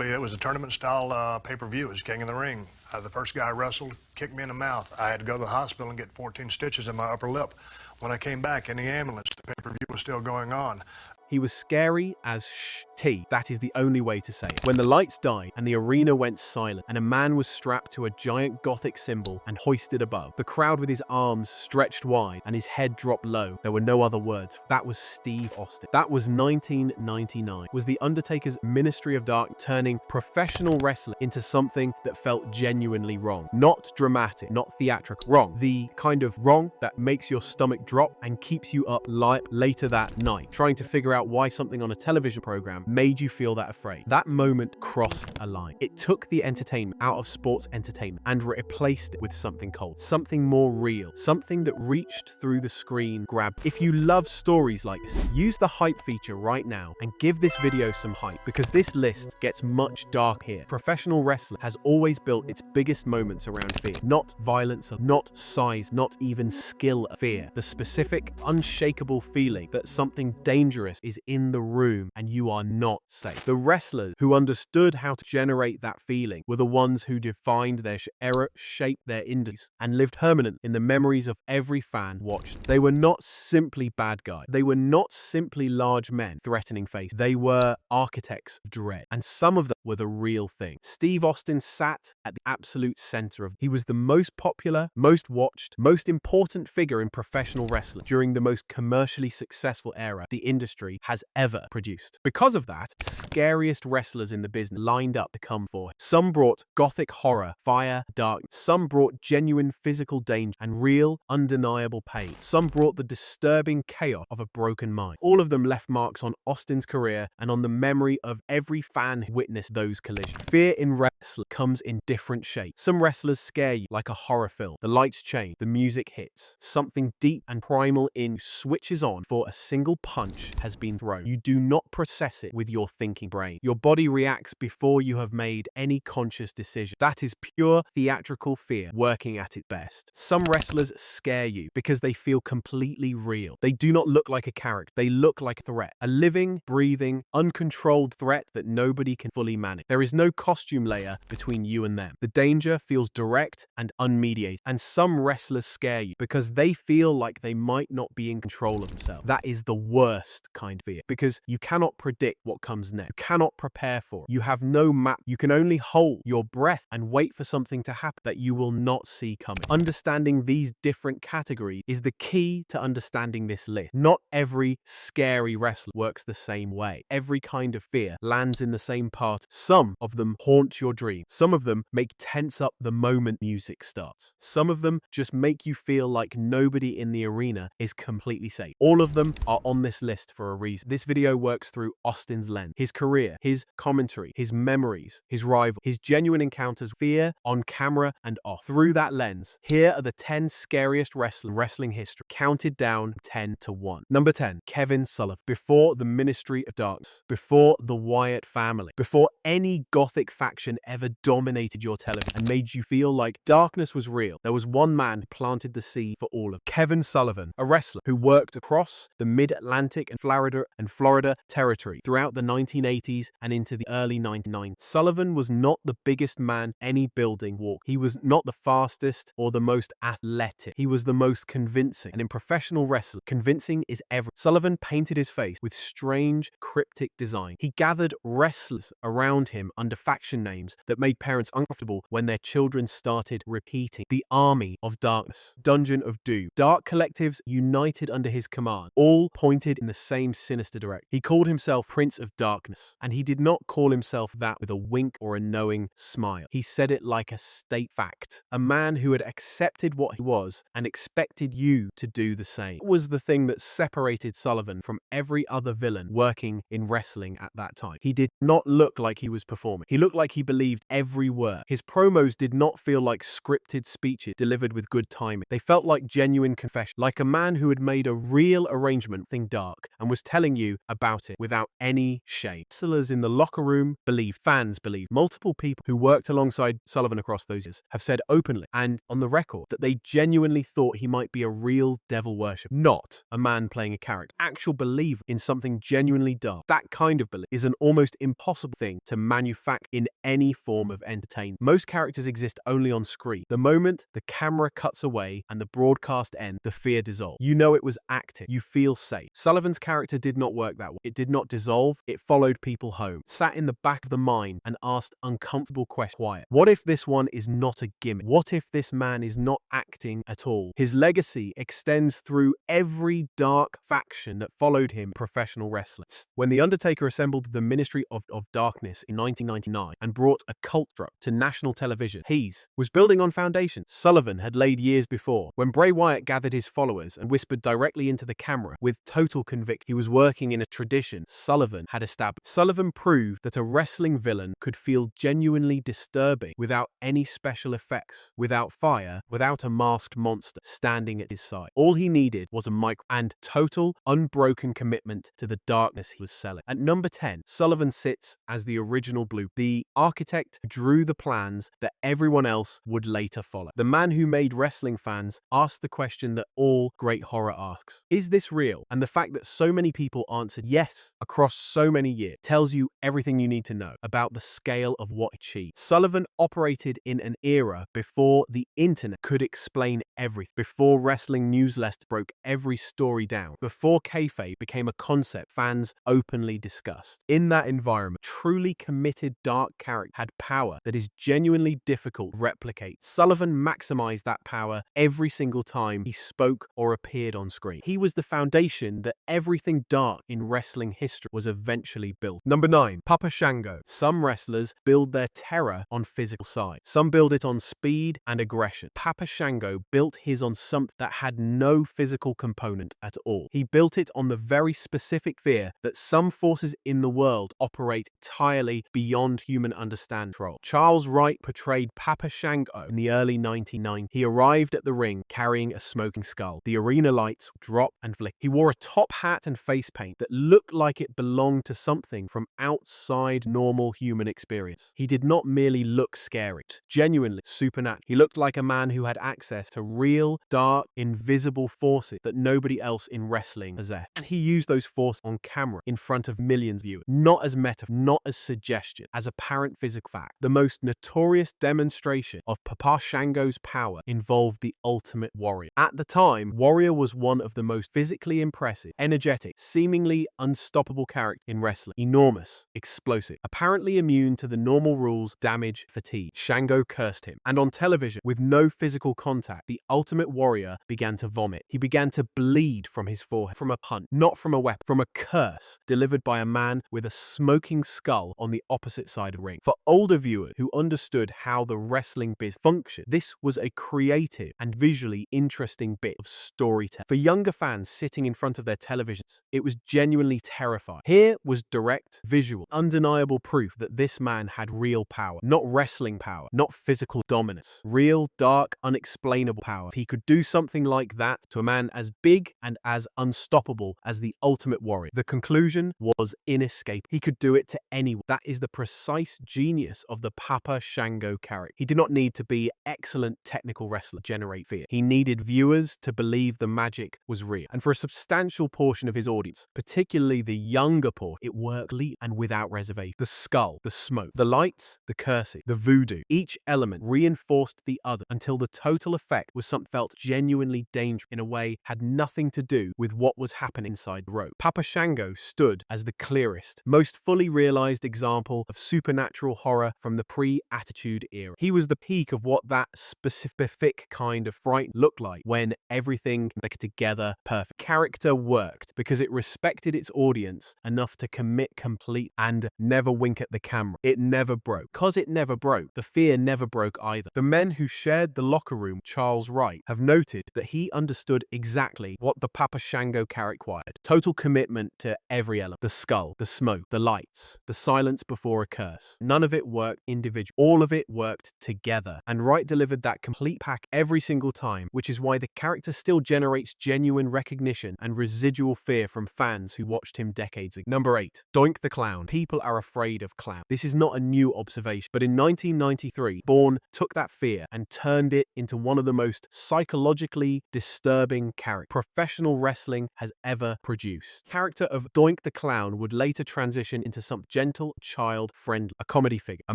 It was a tournament-style pay-per-view. It was King of the Ring. The first guy I wrestled kicked me in the mouth. I had to go to the hospital and get 14 stitches in my upper lip. When I came back in the ambulance, the pay-per-view was still going on. He was scary as T. That is the only way to say it. When the lights died and the arena went silent and a man was strapped to a giant gothic symbol and hoisted above, the crowd with his arms stretched wide and his head dropped low, there were no other words. That was Steve Austin. That was 1999. Was the Undertaker's Ministry of Dark turning professional wrestling into something that felt genuinely wrong? Not dramatic, not theatrical. Wrong. The kind of wrong that makes your stomach drop and keeps you up later that night, trying to figure out why something on a television program made you feel that afraid. That moment crossed a line. It took the entertainment out of sports entertainment and replaced it with something cold, something more real, something that reached through the screen, grabbed. If you love stories like this, use the hype feature right now and give this video some hype, because this list gets much darker here. Professional wrestling has always built its biggest moments around fear, not violence, not size, not even skill. Fear, the specific, unshakable feeling that something dangerous is in the room and you are not safe. The wrestlers who understood how to generate that feeling were the ones who defined their era, shaped their industries, and lived permanent in the memories of every fan watched. They were not simply bad guys. They were not simply large men threatening faces. They were architects of dread, and some of them were the real thing. Steve Austin sat at the absolute center of. He was the most popular, most watched, most important figure in professional wrestling during the most commercially successful era the industry has ever produced. Because of that, scariest wrestlers in the business lined up to come for him. Some brought gothic horror, fire, darkness. Some brought genuine physical danger and real, undeniable pain. Some brought the disturbing chaos of a broken mind. All of them left marks on Austin's career and on the memory of every fan who witnessed those collisions. Fear in wrestling comes in different shapes. Some wrestlers scare you like a horror film. The lights change, the music hits. Something deep and primal in you switches on for a single punch has been thrown. You do not process it with your thinking brain. Your body reacts before you have made any conscious decision. That is pure theatrical fear working at its best. Some wrestlers scare you because they feel completely real. They do not look like a character. They look like a threat. A living, breathing, uncontrolled threat that nobody can fully manage. There is no costume layer between you and them. The danger feels direct and unmediated. And some wrestlers scare you because they feel like they might not be in control of themselves. That is the worst kind of fear, because you cannot predict what comes next. You cannot prepare for it. You have no map. You can only hold your breath and wait for something to happen that you will not see coming. Understanding these different categories is the key to understanding this list. Not every scary wrestler works the same way. Every kind of fear lands in the same part. Some of them haunt your dreams. Some of them make tense up the moment music starts. Some of them just make you feel like nobody in the arena is completely safe. All of them are on this list for a reason. This video works through Austin's lens, his career, his commentary, his memories, his rival, his genuine encounters, fear on camera and off. Through that lens, here are the 10 scariest wrestlers in wrestling history, counted down 10 to 1. Number 10, Kevin Sullivan. Before the Ministry of Darkness, before the Wyatt family, before any gothic faction ever dominated your television and made you feel like darkness was real, there was one man who planted the seed for all of. Kevin Sullivan, a wrestler who worked across the mid-Atlantic and Florida territory throughout the 1980s and into the early 1990s. Sullivan was not the biggest man any building walked. He was not the fastest or the most athletic. He was the most convincing. And in professional wrestling, convincing is everything. Sullivan painted his face with strange, cryptic design. He gathered wrestlers around him under faction names that made parents uncomfortable when their children started repeating. The Army of Darkness, Dungeon of Doom. Dark collectives united under his command, all pointed in the same sinister direction. He called himself Prince of Darkness, and he did not call himself that with a wink or a knowing smile. He said it like a state fact. A man who had accepted what he was and expected you to do the same. It was the thing that separated Sullivan from every other villain working in wrestling at that time. He did not look like he was performing. He looked like he believed every word. His promos did not feel like scripted speeches delivered with good timing. They felt like genuine confession, like a man who had made a real arrangement thing dark and was telling you about it without any shame. Wrestlers in the locker room believe, fans believe, multiple people who worked alongside Sullivan across those years have said openly and on the record that they genuinely thought he might be a real devil worshipper, not a man playing a character. Actual belief in something genuinely dark. That kind of belief is an almost impossible thing to manufacture in any form of entertainment. Most characters exist only on screen. The moment the camera cuts away and the broadcast ends, the fear dissolves. You know it was acting. You feel safe. Sullivan's character did not work that way. It did not dissolve. It followed people home, sat in the back of the mind and asked uncomfortable questions. Quiet. What if this one is not a gimmick? What if this man is not acting at all? His legacy extends through every dark faction that followed him, professional wrestlers. When The Undertaker assembled the Ministry of Darkness in 1999 and brought a cult drug to national television, he was building on foundations Sullivan had laid years before. When Bray Wyatt gathered his followers and whispered directly into the camera with total conviction, he was working in a tradition Sullivan had established. Sullivan proved that a wrestling villain could feel genuinely disturbing without any special effects, without fire, without a masked monster standing at his side. All he needed was a mic and total, unbroken commitment to the darkness he was selling. At number 10, Sullivan sits as the original blue, the architect who drew the plans that everyone else would later follow. The man who made wrestling fans ask the question that all great horror asks: is this real? And the fact that so many people answered yes across so many years tells you everything you need to know about the scale of what he achieved. Sullivan operated in an era before the internet could explain everything, before wrestling newsletters broke every story down, before kayfabe became a concept fans openly discussed. In that environment, truly committed dark character had power that is genuinely difficult to replicate. Sullivan maximized that power every single time he spoke or appeared on screen. He was the foundation that everything dark in wrestling history was eventually built. Number 9, Papa Shango. Some wrestlers build their terror on physical side. Some build it on speed and aggression. Papa Shango built his on something that had no physical component at all. He built it on the very specific fear that some forces in the world operate entirely beyond human understanding. Charles Wright portrayed Papa Shango in the early 1990s. He arrived at the ring carrying a smoking skull. The arena lights dropped and flickered. He wore a top hat and face paint that looked like it belonged to something from outside normal human experience. He did not merely look scary, genuinely supernatural. He looked like a man who had access to real, dark, invisible forces that nobody else in wrestling possessed. And he used those forces on camera in front of millions of viewers, not as metaphor, not as suggestion, as apparent physical fact. The most notorious demonstration of Papa Shango's power involved the Ultimate Warrior. At the time, Warrior was one of the most physically impressive, energetic, seemingly unstoppable characters in wrestling. Enormous, explosive, apparently immune to the normal rules, damage, fatigue. Shango cursed him. And on television, with no physical contact, the Ultimate Warrior began to vomit. He began to bleed from his forehead, from a punch, not from a weapon, from a curse delivered by a man with a smoking skull on the opposite side of the ring. For older viewers who understood how the wrestling biz functioned, this was a creative and visually interesting bit of storytelling. For younger fans sitting in front of their televisions, it was genuinely terrifying. Here was direct, visual, undeniable proof that this man had real power, not wrestling power, not physical dominance, real, dark, unexplainable power. If he could do something like that to a man as big and as unstoppable as the Ultimate Warrior, the conclusion was inescapable. He could do it to anyone. That is the precise genius of the Papa Shango character. He did not need to be excellent technical wrestler to generate fear. He needed viewers to believe the magic was real. And for a substantial portion of his audience, particularly the younger portion, it worked and without reservation. The skull, the smoke, the lights, the cursing, the voodoo, each element reinforced the other until the total effect was something felt genuinely dangerous in a way had nothing to do with what was happening inside the rope. Papa Shango stood as the clearest, most fully realized example of supernatural horror from the pre-Attitude Era. He was the peak of what that specific kind of fright looked like when everything clicked together perfect. Character worked because it respected its audience enough to commit complete and never wink at the camera. It never broke. Because it never broke, the fear never broke either. The men who shared the locker room, Charles Wright, have noted that he understood exactly what the Papa Shango character required. Total commitment to every element. The skull, the smoke, the lights, the silence before a curse. None of it worked individually. All of it worked together. And Wright delivered that complete pack every single time, which is why the character still generates genuine recognition and residual fear from from fans who watched him decades ago. Number 8. Doink the Clown. People are afraid of clowns. This is not a new observation, but in 1993, Bourne took that fear and turned it into one of the most psychologically disturbing characters professional wrestling has ever produced. The character of Doink the Clown would later transition into something gentle, child-friendly, a comedy figure, a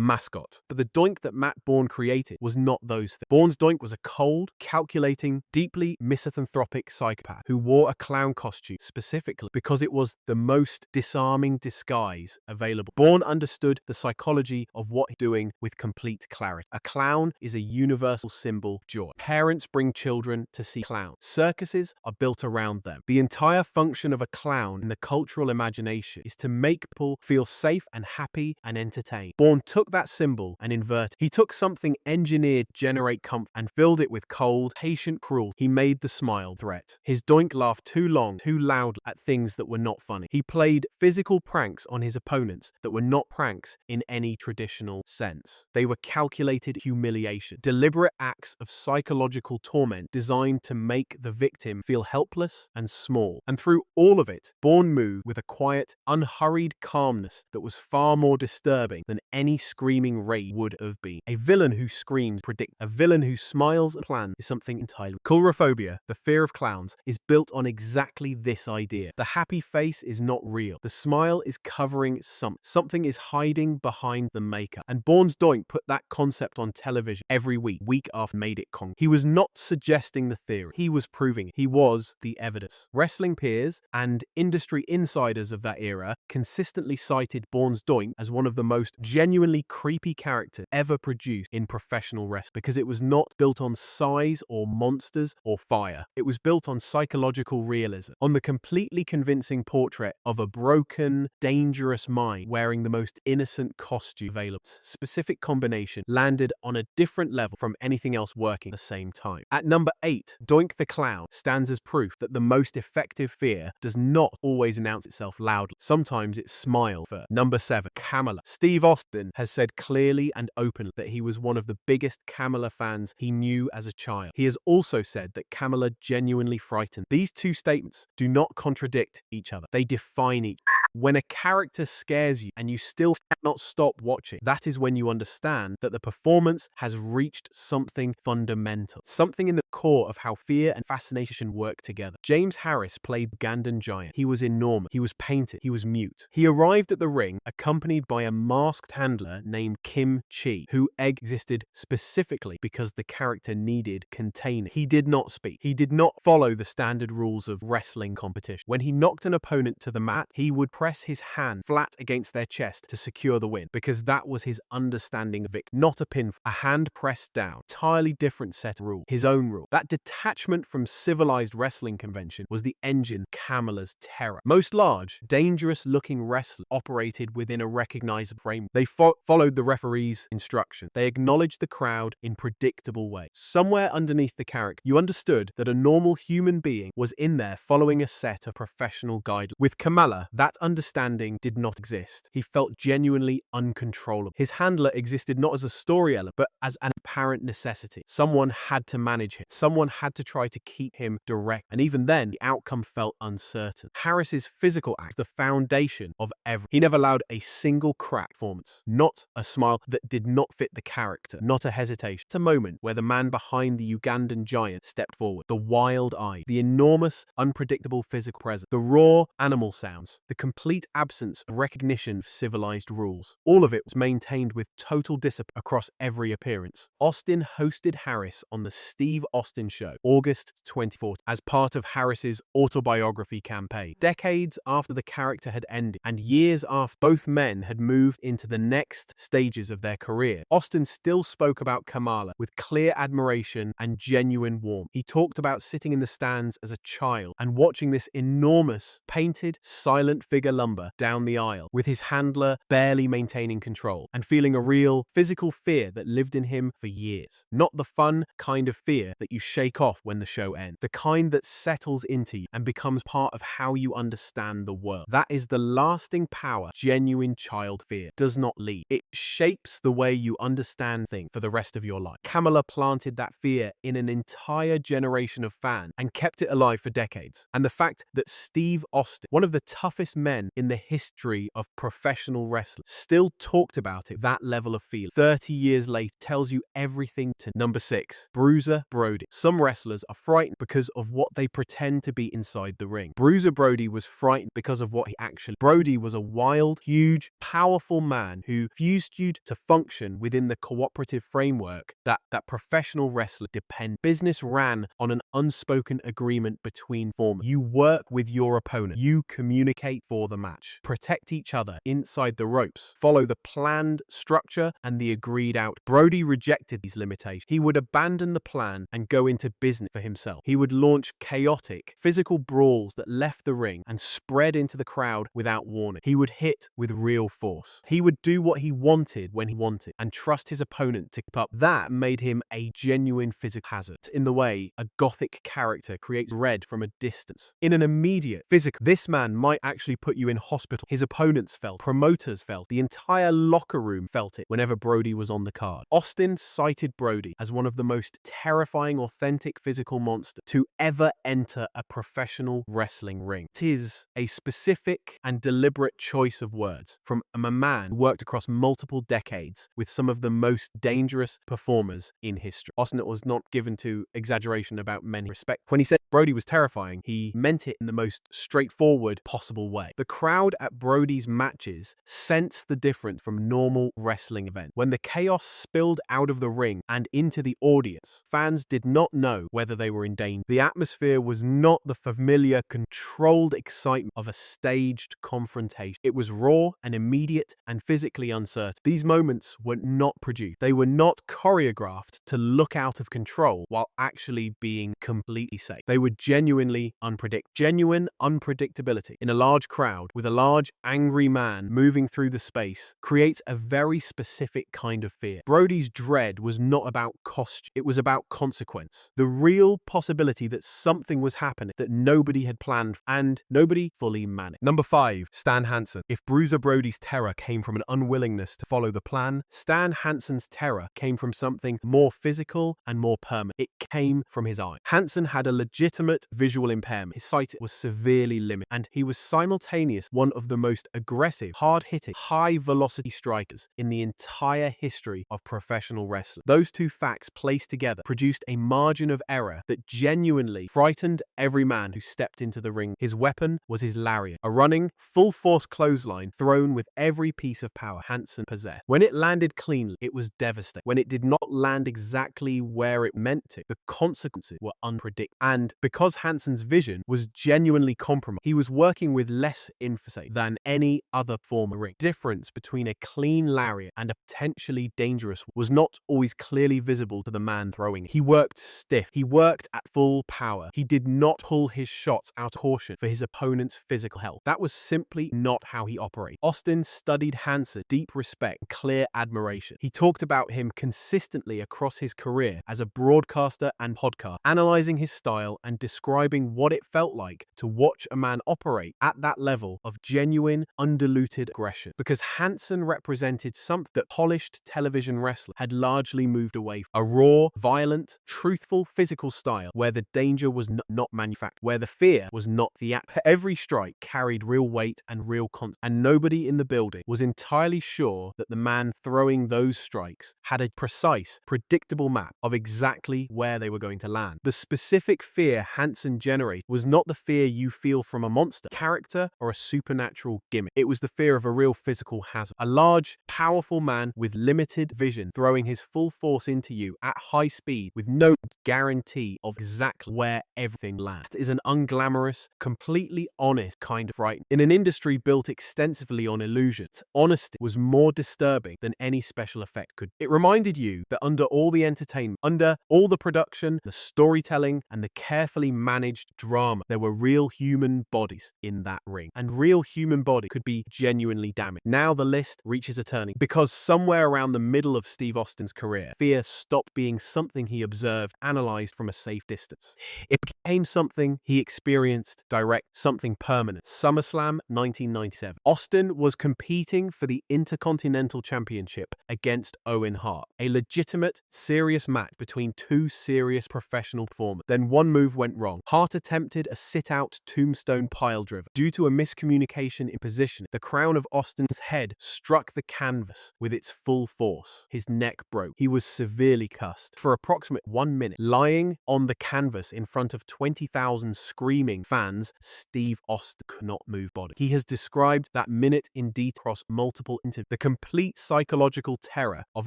mascot. But the Doink that Matt Bourne created was not those things. Bourne's Doink was a cold, calculating, deeply misanthropic psychopath who wore a clown costume specifically because it was the most disarming disguise available. Bourne understood the psychology of what he's doing with complete clarity. A clown is a universal symbol of joy. Parents bring children to see clowns. Circuses are built around them. The entire function of a clown in the cultural imagination is to make people feel safe and happy and entertained. Bourne took that symbol and inverted. He took something engineered to generate comfort and filled it with cold, patient cruelty. He made the smile threat. His Doink laughed too long, too loud at things that were not funny. He played physical pranks on his opponents that were not pranks in any traditional sense. They were calculated humiliation, deliberate acts of psychological torment designed to make the victim feel helpless and small. And through all of it, Bourne moved with a quiet, unhurried calmness that was far more disturbing than any screaming rage would have been. A villain who screams predict. A villain who smiles and plans is something entirely. Coulrophobia, the fear of clowns, is built on exactly this idea. The happy face is not real. The smile is covering something. Something is hiding behind the makeup. And Bourne's Doink put that concept on television every week after made it concrete. He was not suggesting the theory. He was proving it. He was the evidence. Wrestling peers and industry insiders of that era consistently cited Bourne's Doink as one of the most genuinely creepy characters ever produced in professional wrestling because it was not built on size or monsters or fire. It was built on psychological realism, on the completely convincing portrait of a broken, dangerous mind wearing the most innocent costume available. Specific combination landed on a different level from anything else working at the same time. At number 8, Doink the Clown stands as proof that the most effective fear does not always announce itself loudly. Sometimes it smiles first. Number 7, Kamala. Steve Austin has said clearly and openly that he was one of the biggest Kamala fans he knew as a child. He has also said that Kamala genuinely frightened. These two statements do not contradict each other. They define each other. When a character scares you and you still cannot stop watching, that is when you understand that the performance has reached something fundamental, something in the core of how fear and fascination work together. James Harris played the Ugandan giant. He was enormous. He was painted. He was mute. He arrived at the ring accompanied by a masked handler named Kim Chi, who existed specifically because the character needed containing. He did not speak. He did not follow the standard rules of wrestling competition. When he knocked an opponent to the mat, he would press his hand flat against their chest to secure the win, because that was his understanding of victory, not a pin. A hand pressed down. Entirely different set of rules. His own rule. That detachment from civilized wrestling convention was the engine Kamala's terror. Most large, dangerous-looking wrestlers operated within a recognizable framework. They followed the referee's instruction. They acknowledged the crowd in predictable ways. Somewhere underneath the character, you understood that a normal human being was in there following a set of professional guidelines. With Kamala, that understanding did not exist. He felt genuinely uncontrollable. His handler existed not as a story element, but as an apparent necessity. Someone had to manage him. Someone had to try to keep him direct. And even then, the outcome felt uncertain. Harris's physical act, the foundation of everything. He never allowed a single crack performance. Not a smile that did not fit the character. Not a hesitation. It's a moment where the man behind the Ugandan giant stepped forward. The wild eye. The enormous, unpredictable physical presence. The raw animal sounds. The complete absence of recognition of civilized rules. All of it was maintained with total discipline across every appearance. Austin hosted Harris on the Steve Austin Show, August 2014, as part of Harris's autobiography campaign. Decades after the character had ended, and years after both men had moved into the next stages of their career, Austin still spoke about Kamala with clear admiration and genuine warmth. He talked about sitting in the stands as a child and watching this enormous, painted, silent figure mega lumber down the aisle, with his handler barely maintaining control, and feeling a real physical fear that lived in him for years. Not the fun kind of fear that you shake off when the show ends, the kind that settles into you and becomes part of how you understand the world. That is the lasting power genuine child fear does not leave. It shapes the way you understand things for the rest of your life. Kamala planted that fear in an entire generation of fans and kept it alive for decades. And the fact that Steve Austin, one of the toughest men in the history of professional wrestling, still talked about it, that level of feeling 30 years later, tells you everything to. Number 6, Bruiser Brody. Some wrestlers are frightened because of what they pretend to be inside the ring. Bruiser Brody was frightened because of what he actually. Brody was a wild, huge, powerful man who fused you to function within the cooperative framework that professional wrestler depend. Business ran on an unspoken agreement between formers. You work with your opponent. You communicate for the match. Protect each other inside the ropes. Follow the planned structure and the agreed out. Brody rejected these limitations. He would abandon the plan and go into business for himself. He would launch chaotic, physical brawls that left the ring and spread into the crowd without warning. He would hit with real force. He would do what he wanted when he wanted and trust his opponent to keep up. That made him a genuine physical hazard. In the way a gothic character creates dread from a distance. In an immediate physical, this man might actually put you in hospital. His opponents felt, promoters felt, the entire locker room felt it whenever Brody was on the card. Austin cited Brody as one of the most terrifying, authentic physical monsters to ever enter a professional wrestling ring. It is a specific and deliberate choice of words from a man who worked across multiple decades with some of the most dangerous performers in history. Austin was not given to exaggeration about many respect. When he said Brody was terrifying, he meant it in the most straightforward possible way. The crowd at Brody's matches sensed the difference from normal wrestling events. When the chaos spilled out of the ring and into the audience, fans did not know whether they were in danger. The atmosphere was not the familiar, controlled excitement of a staged confrontation. It was raw and immediate and physically uncertain. These moments were not produced. They were not choreographed to look out of control while actually being completely safe. They were genuinely unpredictable. Genuine unpredictability in a large crowd with a large, angry man moving through the space creates a very specific kind of fear. Brody's dread was not about costume. It was about consequence. The real possibility that something was happening that nobody had planned and nobody fully managed. Number 5, Stan Hansen. If Bruiser Brody's terror came from an unwillingness to follow the plan, Stan Hansen's terror came from something more physical and more permanent. It came from his eye. Hansen had a legitimate visual impairment. His sight was severely limited, and he was simultaneously one of the most aggressive, hard-hitting, high-velocity strikers in the entire history of professional wrestling. Those two facts placed together produced a margin of error that genuinely frightened every man who stepped into the ring. His weapon was his lariat, a running, full-force clothesline thrown with every piece of power Hansen possessed. When it landed cleanly, it was devastating. When it did not land exactly where it meant to, the consequences were unpredictable. And because Hansen's vision was genuinely compromised, he was working with less emphasis than any other former ring. The difference between a clean lariat and a potentially dangerous one was not always clearly visible to the man throwing it. He worked stiff. He worked at full power. He did not pull his shots out of caution for his opponent's physical health. That was simply not how he operated. Austin studied Hansen with deep respect and clear admiration. He talked about him consistently across his career as a broadcaster and podcaster, analyzing his style and describing what it felt like to watch a man operate at that level of genuine, undiluted aggression. Because Hansen represented something that polished television wrestling had largely moved away from. A raw, violent, truthful, physical style where the danger was not manufactured, where the fear was not theatrical. Every strike carried real weight and real consequence, and nobody in the building was entirely sure that the man throwing those strikes had a precise, predictable map of exactly where they were going to land. The specific fear Hansen generated was not the fear you feel from a monster, character, or a supernatural gimmick. It was the fear of a real physical hazard. A large, powerful man with limited vision throwing his full force into you at high speed with no guarantee of exactly where everything lands. It is an unglamorous, completely honest kind of fright. In an industry built extensively on illusions, honesty was more disturbing than any special effect could. It reminded you that under all the entertainment, under all the production, the storytelling, storytelling, and the carefully managed drama. There were real human bodies in that ring, and real human body could be genuinely damaged. Now the list reaches a turning, because somewhere around the middle of Steve Austin's career, fear stopped being something he observed, analyzed from a safe distance. It became something he experienced direct, something permanent. SummerSlam 1997. Austin was competing for the Intercontinental Championship against Owen Hart, a legitimate, serious match between two serious professional performers. Then one move went wrong. Hart attempted a sit-out tombstone piledriver. Due to a miscommunication in position, the crown of Austin's head struck the canvas with its full force. His neck broke. He was severely cussed. For approximately 1 minute, lying on the canvas in front of 20,000 screaming fans, Steve Austin could not move body. He has described that minute in detail across multiple interviews. The complete psychological terror of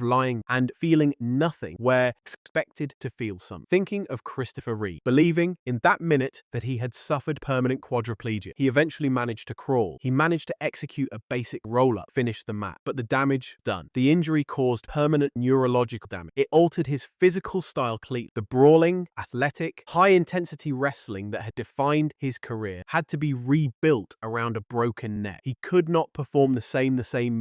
lying and feeling nothing where expected to feel something. Thinking of Christopher Reeve, believing in that minute that he had suffered permanent quadriplegia. He eventually managed to crawl. He managed to execute a basic roll-up, finish the match, but the damage done. The injury caused permanent neurological damage. It altered his physical style completely. The brawling, athletic, high-intensity wrestling that had defined his career had to be rebuilt around a broken neck. He could not perform the same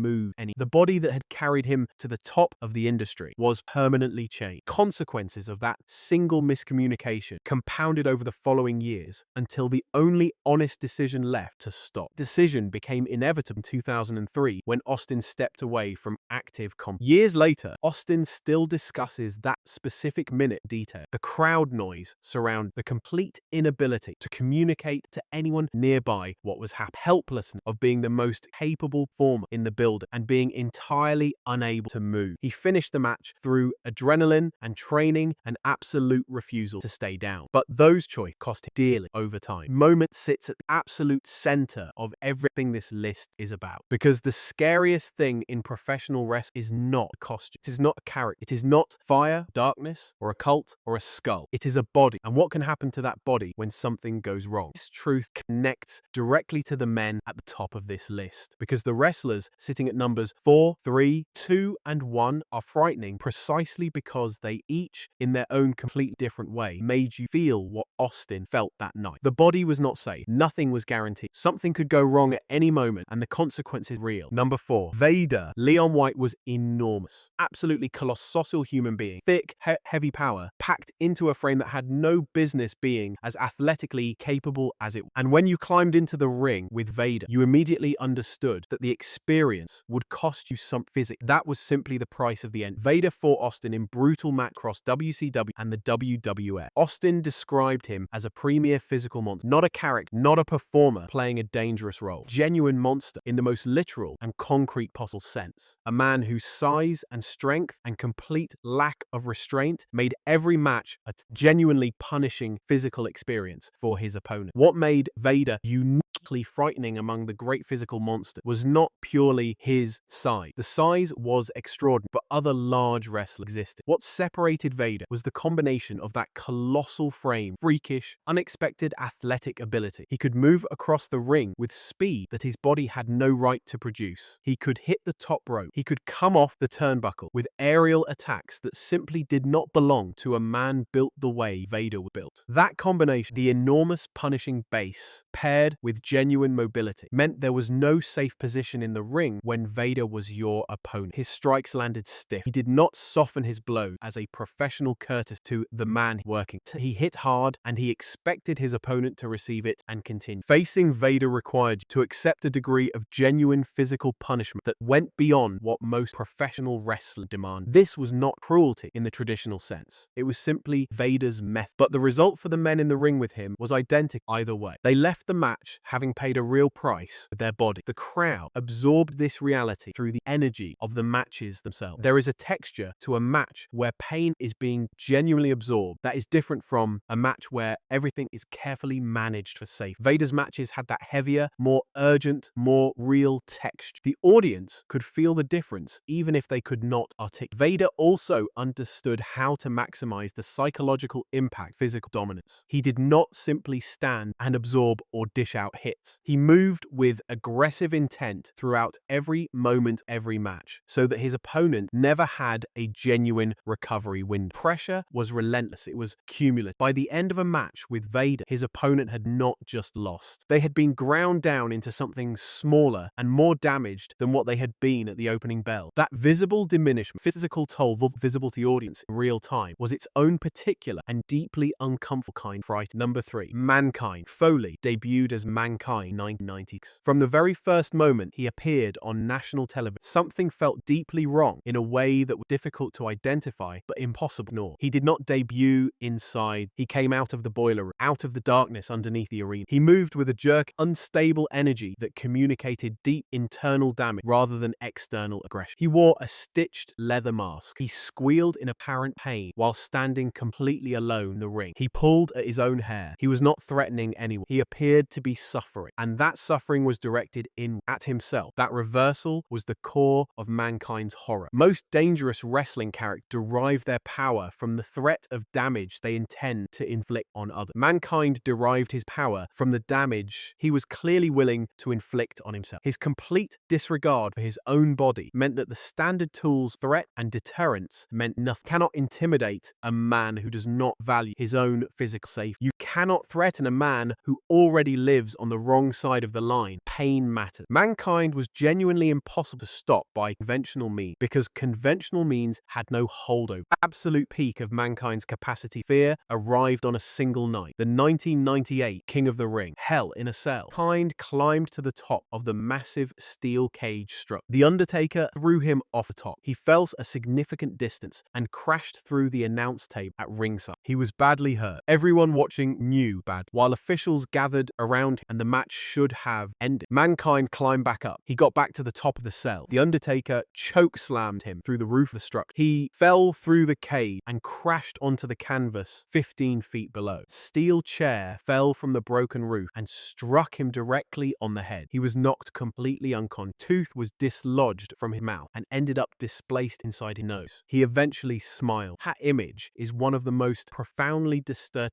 move anymore. The body that had carried him to the top of the industry was permanently changed. Consequences of that single miscommunication compounded over the following years until the only honest decision left to stop. Decision became inevitable in 2003 when Austin stepped away from active combat. Years later, Austin still discusses that specific minute detail. The crowd noise surround the complete inability to communicate to anyone nearby what was happening. Helplessness of being the most capable performer in the building and being entirely unable to move. He finished the match through adrenaline and training and absolute refusal to stay down. But those choices cost him dearly over time. Moment sits at the absolute center of everything this list is about. Because the scariest thing in professional wrestling is not a costume. It is not a character. It is not fire, darkness, or a cult, or a skull. It is a body. And what can happen to that body when something goes wrong? This truth connects directly to the men at the top of this list. Because the wrestlers sitting at numbers 4, 3, 2, and 1 are frightening precisely because they each, in their own completely different way, made you feel what Austin felt that night. The body was not safe. Nothing was guaranteed. Something could go wrong at any moment, and the consequences real. Number 4. Vader. Leon White was enormous. Absolutely colossal human being. Thick, heavy power, packed into a frame that had no business being as athletically capable as it was. And when you climbed into the ring with Vader, you immediately understood that the experience would cost you some physics. That was simply the price of the end. Vader fought Austin in brutal match across WCW and the WWF. Austin described him as a premier physical monster, not a character, not a performer playing a dangerous role. Genuine monster in the most literal and concrete possible sense. A man whose size and strength and complete lack of restraint made every match a genuinely punishing physical experience for his opponent. What made Vader uniquely frightening among the great physical monsters was not purely his size. The size was extraordinary, but other large wrestlers existed. What separated Vader was the combination of that colossal frame, freakish, unexpected athletic ability. He could move across the ring with speed that his body had no right to produce. He could hit the top rope. He could come off the turnbuckle with aerial attacks that simply did not belong to a man built the way Vader was built. That combination, the enormous punishing base, paired with genuine mobility, meant there was no safe position in the ring when Vader was your opponent. His strikes landed stiff. He did not soften his blow as a professional courtesy to the man working. He hit hard, and he expected his opponent to receive it and continue. Facing Vader required you to accept a degree of genuine physical punishment that went beyond what most professional wrestling demanded. This was not cruelty in the traditional sense. It was simply Vader's method. But the result for the men in the ring with him was identical either way. They left the match having paid a real price with their body. The crowd absorbed this reality through the energy of the matches themselves. There is a texture to a match where pain is being genuinely absorbed that is different from a match where everything is carefully managed for safety. Vader's matches had that heavier, more urgent, more real texture. The audience could feel the difference even if they could not articulate. Vader also understood how to maximize the psychological impact of physical dominance. He did not simply stand and absorb or dish out hits. He moved with aggressive intent throughout every moment, every match, so that his opponent never had a genuine recovery window. Pressure was relentless. It was was cumulative. By the end of a match with Vader, his opponent had not just lost. They had been ground down into something smaller and more damaged than what they had been at the opening bell. That visible diminishment, physical toll visible to the audience in real time, was its own particular and deeply uncomfortable kind of fright. Number 3. Mankind. Foley debuted as Mankind in 1996. From the very first moment he appeared on national television, something felt deeply wrong in a way that was difficult to identify but impossible to ignore. He did not debut inside. He came out of the boiler room, out of the darkness underneath the arena. He moved with a jerk, unstable energy that communicated deep internal damage rather than external aggression. He wore a stitched leather mask. He squealed in apparent pain while standing completely alone in the ring. He pulled at his own hair. He was not threatening anyone. He appeared to be suffering, and that suffering was directed in at himself. That reversal was the core of Mankind's horror. Most dangerous wrestling characters derive their power from the threat of damage they intend to inflict on others. Mankind derived his power from the damage he was clearly willing to inflict on himself. His complete disregard for his own body meant that the standard tools, threat and deterrence meant nothing. You cannot intimidate a man who does not value his own physical safety. You cannot threaten a man who already lives on the wrong side of the line. Pain matters. Mankind was genuinely impossible to stop by conventional means because conventional means had no holdover. Absolute peak of Mankind's capacity fear arrived on a single night. The 1998 King of the Ring, Hell in a Cell. Mankind climbed to the top of the massive steel cage structure. The Undertaker threw him off the top. He fell a significant distance and crashed through the announce table at ringside. He was badly hurt. Everyone watching knew bad, while officials gathered around him and the match should have ended. Mankind climbed back up. He got back to the top of the cell. The Undertaker choke-slammed him through the roof of the structure. He fell through the cage and crashed onto the canvas 15 feet below. Steel chair fell from the broken roof and struck him directly on the head. He was knocked completely unconscious. Tooth was dislodged from his mouth and ended up displaced inside his nose. He eventually smiled. That image is one of the most profoundly disturbing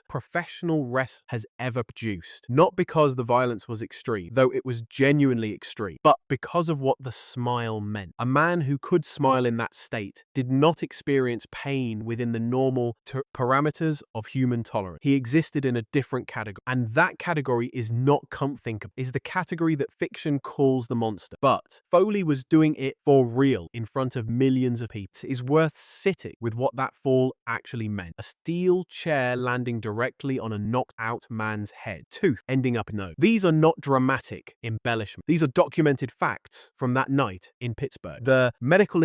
professional wrestling has ever produced. Not because the violence was extreme, though it was genuinely extreme, but because of what the smile meant. A man who could smile in that state did not experience pain within the normal parameters of human tolerance. He existed in a different category, and that category is not comfortable, is the category that fiction calls the monster. But Foley was doing it for real in front of millions of people. It is worth sitting with what that fall actually meant. A steel chair landing directly on a knocked out man's head, tooth ending up in nose. These are not dramatic embellishments. These are documented facts from that night in Pittsburgh. The medical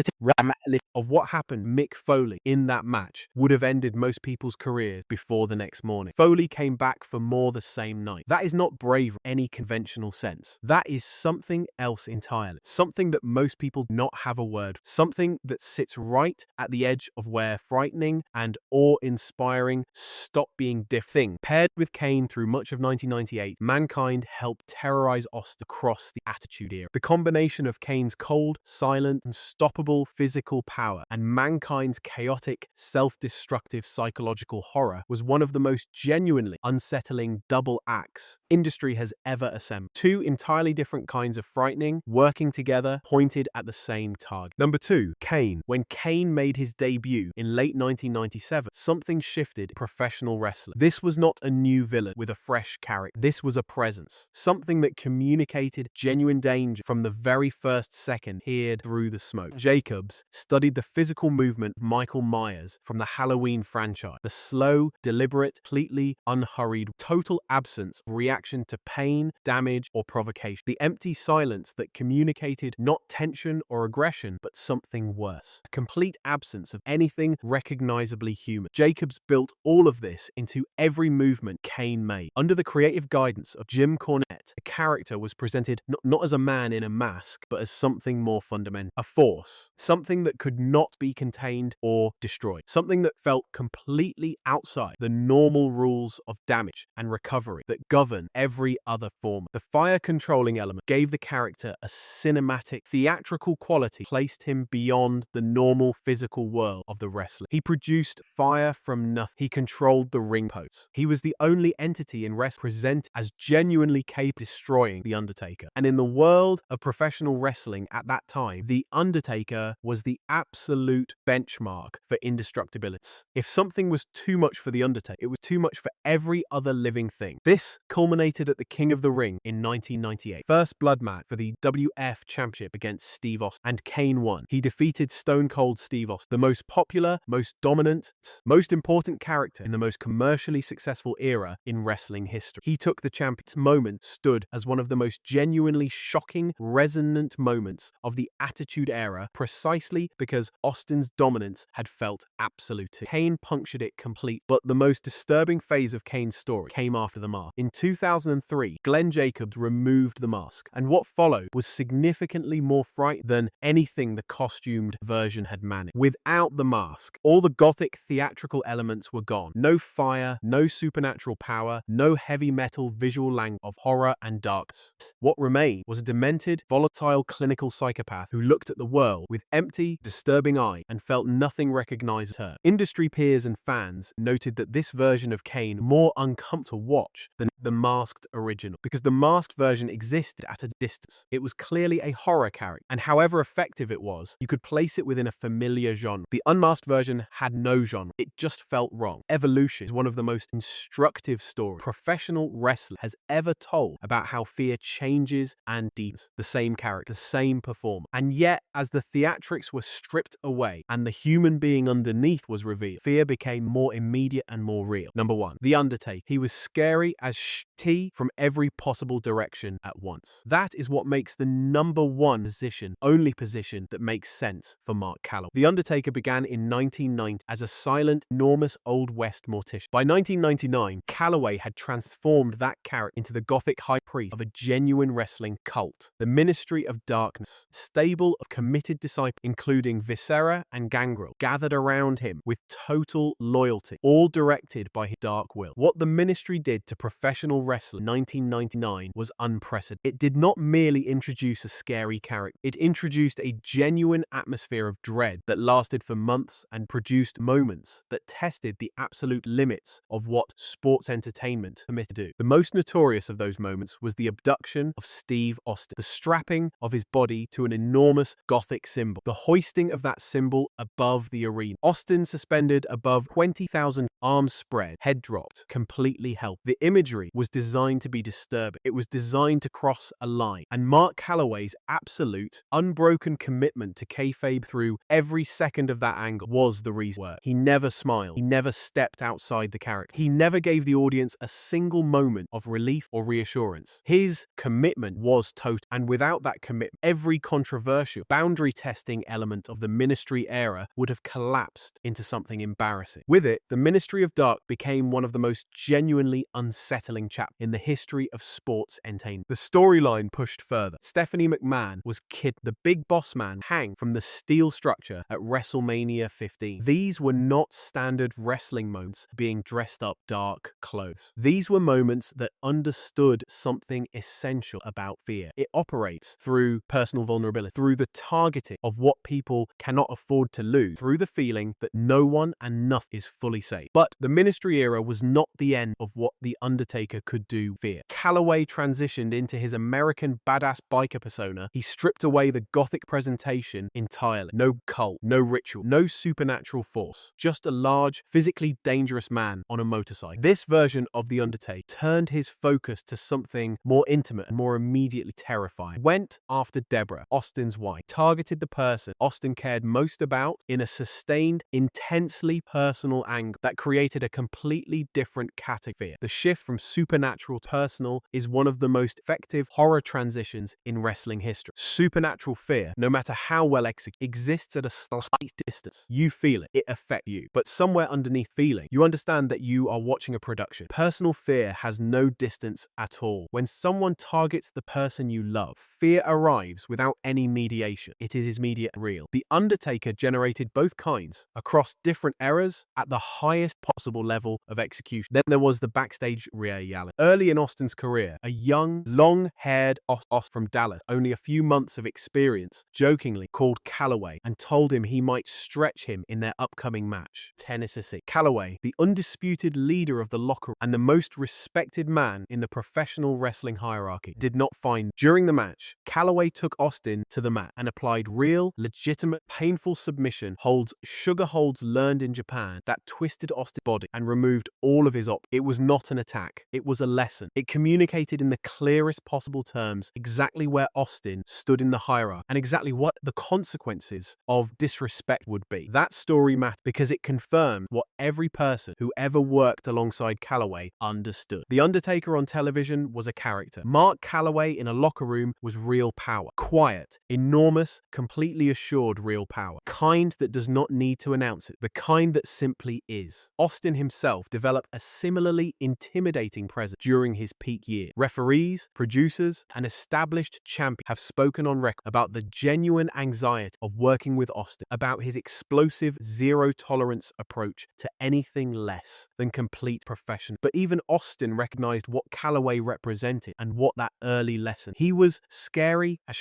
of what happened to Mick Foley in that match would have ended most people's careers before the next morning. Foley came back for more the same night. That is not bravery in any conventional sense. That is something else entirely. Something that most people do not have a word for. Something that sits right at the edge of where frightening and awe-inspiring stop being thing. Paired with Kane through much of 1998, Mankind helped terrorize Austin across the Attitude Era. The combination of Kane's cold, silent, unstoppable physical power and Mankind's chaotic, self-destructive psychological horror was one of the most genuinely unsettling double acts industry has ever assembled. Two entirely different kinds of frightening, working together, pointed at the same target. Number 2, Kane. When Kane made his debut in late 1997, something shifted in professional wrestling. This was not a new villain with a fresh character. This was a presence. Something that communicated genuine danger from the very first second peered through the smoke. Jacobs studied the physical movement of Michael Myers from the Halloween franchise. The slow, deliberate, completely unhurried, total absence of reaction to pain, damage, or provocation. The empty silence that communicated not tension or aggression, but something worse. A complete absence of anything recognizably human. Jacobs built all of this into every movement Kane made. Under the creative guidance of Jim Cornette, the character was presented not as a man in a mask, but as something more fundamental. A force. Something that could not be contained or destroyed. Something that felt completely outside the normal rules of damage and recovery that govern every other form. The fire-controlling element gave the character a cinematic, theatrical quality, placed him beyond the normal physical world of the wrestler. He produced fire from nothing. He controlled the ring posts. He was the only entity in wrestling presented as genuinely capable of destroying The Undertaker. And in the world of professional wrestling at that time, The Undertaker was the absolute benchmark for indestructibility. If something was too much for The Undertaker, it was too much for every other living thing. This culminated at the King of the Ring in 1998. First blood match for the WF Championship against Steve Austin, and Kane won. He defeated Stone Cold Steve Austin, the most popular, most dominant, most important character in the most commercially successful era in wrestling history. He took the champion's moment, stood as one of the most genuinely shocking, resonant moments of the Attitude Era, precisely because Austin's dominance had felt absolute. Kane punctured it complete, but the most disturbing phase of Kane's story came after the mask. In 2003, Glenn Jacobs removed the mask, and what followed was significantly more frightening than anything the costumed version had managed. Without the mask, all the gothic theatrical elements were gone. No fire, no supernatural power, no heavy metal visual language of horror and darkness. What remained was a demented, volatile clinical psychopath who looked at the world with empty, disturbing eyes and felt nothing recognized her. Industry peers and fans noted that this version of Kane more uncomfortable to watch than the masked original, because the masked version existed at a distance. It was clearly a horror character, and however effective it was, you could place it within a familiar genre. The unmasked version had no genre. It just felt wrong. Evolution is one of the most instructive stories professional wrestling has ever told about how fear changes and deepens. The same character, the same performer. And yet, as the theatrics were stripped away and the human being underneath was revealed, fear became more immediate and more real. Number 1, The Undertaker. He was scary as T from every possible direction at once. That is what makes the number 1 position, only position that makes sense for Mark Calloway. The Undertaker began in 1990 as a silent, enormous Old West mortician. By 1999, Calloway had transformed that character into the gothic high priest of a genuine wrestling cult. The Ministry of Darkness, stable of committed disciples, including Viscera and Gangrel, gathered around him with total loyalty, all directed by his dark will. What the Ministry did to professional wrestling in 1999 was unprecedented. It did not merely introduce a scary character, it introduced a genuine atmosphere of dread that lasted for months and produced moments that tested the absolute limits of what sports entertainment permitted to do. The most notorious of those moments was the abduction of Steve Austin, the strapping of his body to an enormous gothic symbol, the hoisting of that symbol above the arena. Austin suspended above 20,000, arms spread, head dropped, completely helpless. The imagery was designed to be disturbing. It was designed to cross a line. And Mark Calloway's absolute, unbroken commitment to kayfabe through every second of that angle was the reason. He never smiled. He never stepped outside the character. He never gave the audience a single moment of relief or reassurance. His commitment was total. And without that commitment, every controversial, boundary-testing element of the Ministry era would have collapsed into something embarrassing. With it, the Ministry of Dark became one of the most genuinely unsettling chapters in the history of sports entertainment. The storyline pushed further. Stephanie McMahon was kidnapped. The big boss man hung from the steel structure at WrestleMania 15. These were not standard wrestling moments being dressed up dark clothes. These were moments that understood something essential about fear. It operates through personal vulnerability, through the targeting of what people cannot afford to lose, through the feeling that no one and nothing is fully safe. But the Ministry era was not the end of what The Undertaker could do with fear. Calloway transitioned into his American badass biker persona. He stripped away the gothic presentation entirely. No cult, no ritual, no supernatural force. Just a large, physically dangerous man on a motorcycle. This version of The Undertaker turned his focus to something more intimate and more immediately terrifying. Went after Deborah, Austin's wife. Targeted the person Austin cared most about in a sustained, intensely personal angle that created a completely different category. The shift from supernatural to personal is one of the most effective horror transitions in wrestling history. Supernatural fear, no matter how well executed, exists at a slight distance. You feel it. It affects you. But somewhere underneath feeling, you understand that you are watching a production. Personal fear has no distance at all. When someone targets the person you love, fear arrives without any mediation. It is immediate and real. The Undertaker generated both kinds across different eras at the highest possible level of execution. Then there was the backstage reality. Early in Austin's career, a young, long-haired Austin from Dallas, only a few months of experience, jokingly called Calloway and told him he might stretch him in their upcoming match. Tennessee. Calloway, the undisputed leader of the locker room and the most respected man in the professional wrestling hierarchy, did not find. During the match, Calloway took Austin to the mat and applied real, legitimate, painful submission holds, sugar holds learned in in Japan that twisted Austin's body and removed all of his It was not an attack. It was a lesson. It communicated in the clearest possible terms exactly where Austin stood in the hierarchy and exactly what the consequences of disrespect would be. That story mattered because it confirmed what every person who ever worked alongside Calloway understood. The Undertaker on television was a character. Mark Calloway in a locker room was real power. Quiet, enormous, completely assured real power. Kind that does not need to announce it. The kind that simply is. Austin himself developed a similarly intimidating presence during his peak year. Referees, producers, and established champions have spoken on record about the genuine anxiety of working with Austin, about his explosive, zero-tolerance approach to anything less than complete profession. But even Austin recognized what Calloway represented and what that early lesson. He was scary as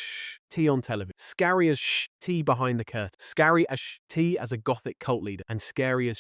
T on television, scary as T behind the curtain, scary as T as a gothic cult leader, and scary as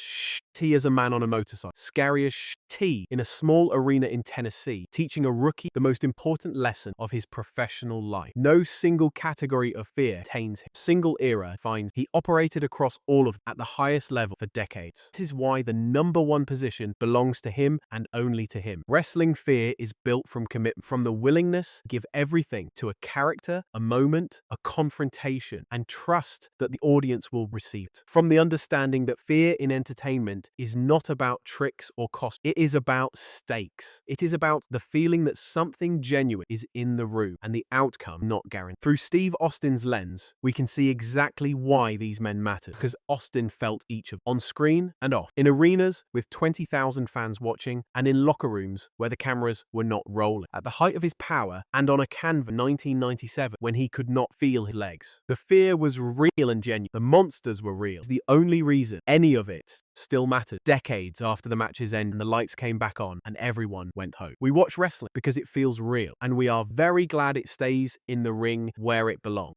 T as a man on a motorcycle, scary as T in a small arena in Tennessee, teaching a rookie the most important lesson of his professional life. No single category of fear tains him. Single era finds he operated across all of them at the highest level for decades. This is why the #1 position belongs to him and only to him. Wrestling fear is built from commitment, from the willingness to give everything to a character, a moment, a confrontation, and trust that the audience will receive it. From the understanding that fear in entertainment is not about tricks or cost. It is about stakes. It is about the feeling that something genuine is in the room and the outcome not guaranteed. Through Steve Austin's lens, we can see exactly why these men mattered, because Austin felt each of them, on screen and off, in arenas with 20,000 fans watching, and in locker rooms where the cameras were not rolling. At the height of his power, and on a canvas in 1997 when he could not feel his legs. The fear was real and genuine. The monsters were real. It's the only reason any of it still mattered. Decades after the match's end and the lights came back on and everyone went home. We watch wrestling because it feels real, and we are very glad it stays in the ring where it belongs.